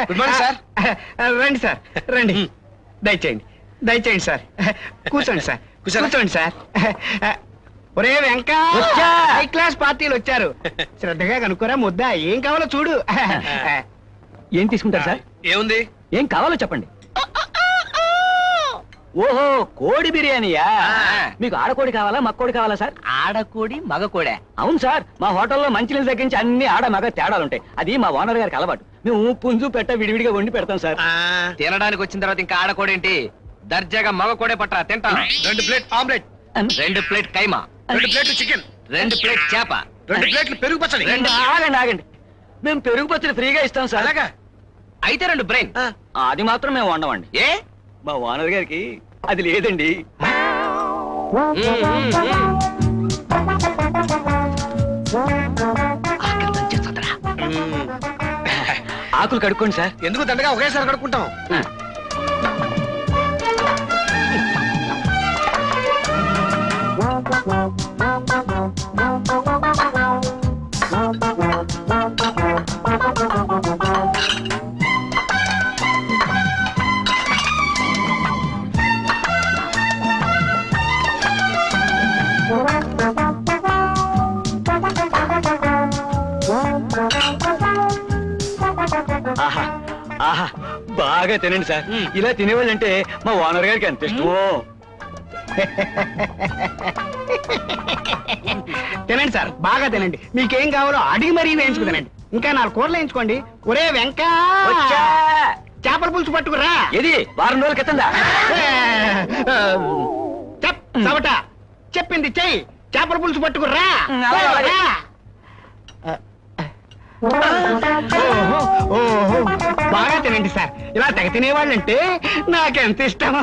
Good morning sir. రండి sir రండి. దయచేయండి దయచేయండి సార్. కూర్చోండి సార్ కూర్చోండి సార్. ఒరే వెంక, హై క్లాస్ పార్టీలు వచ్చారు. శ్రద్ధగా కనుక్కోరా ముద్ద. ఏం కావాలో చూడు. ఏం తీసుకుంటారు సార్? ఏముంది? ఏం కావాలో చెప్పండి. ఓహో, కోడి బిర్యానీయా? మీకు ఆడకోడి కావాలా మక్కోడి కావాలా సార్? ఆడకోడి మగకోడే. అవును సార్, మా హోటల్లో మంచినీళ్ళు తగ్గించి అన్ని ఆడ మగ తేడాలు ఉంటాయి. అది మా ఓనర్ గారికి అలవాటు. మేము పుంజు పెట్ట విడివిడిగా వండి పెడతాం సార్. తినడానికి వచ్చిన తర్వాత ఇంకా ఆడకోడేంటి? దర్జాగా మగకోడే పట్టరా, తింటా. 2 ప్లేట్ ఆమ్లెట్, 2 ప్లేట్ కైమా, 2 ప్లేట్లు చికెన్, 2 ప్లేట్ చేప, 2 ప్లేట్లు పెరుగు పచ్చడి. ఆగండి ఆగండి, మేము పెరుగు పచ్చడి ఫ్రీగా ఇస్తాం సార్. అలాగా? అయితే 2 బ్రెయిన్. అది మాత్రం మేము వండమండి. ఏ? మా ఓనర్ గారికి అది లేదండి. ఆకులు కడుక్కోండి సార్. ఎందుకు దండగా ఒకేసారి కడుక్కుంటాం? ఆహా ఆహా, బాగా తినండి సార్. ఇలా తినేవాళ్ళంటే మా ఓనర్ గారికి ఎంత ఇష్టమో. తినండి సార్, బాగా తినండి. మీకేం కావాలో అడిగి మరీ వేయించుకు తినండి. ఇంకా 4 కూరలు వేయించుకోండి. ఒరే వెంక, వచ్చా? చేపల పులుసు పట్టుకురా. ఇది వారం రోజుల క్రితందా? చవట చెప్పింది చెయ్యి. చేపల పులుసు పట్టుకురా. అలాగే. బాగా తినండి సార్. ఇలా తెగ తినేవాళ్ళంటే నాకెంత ఇష్టమో.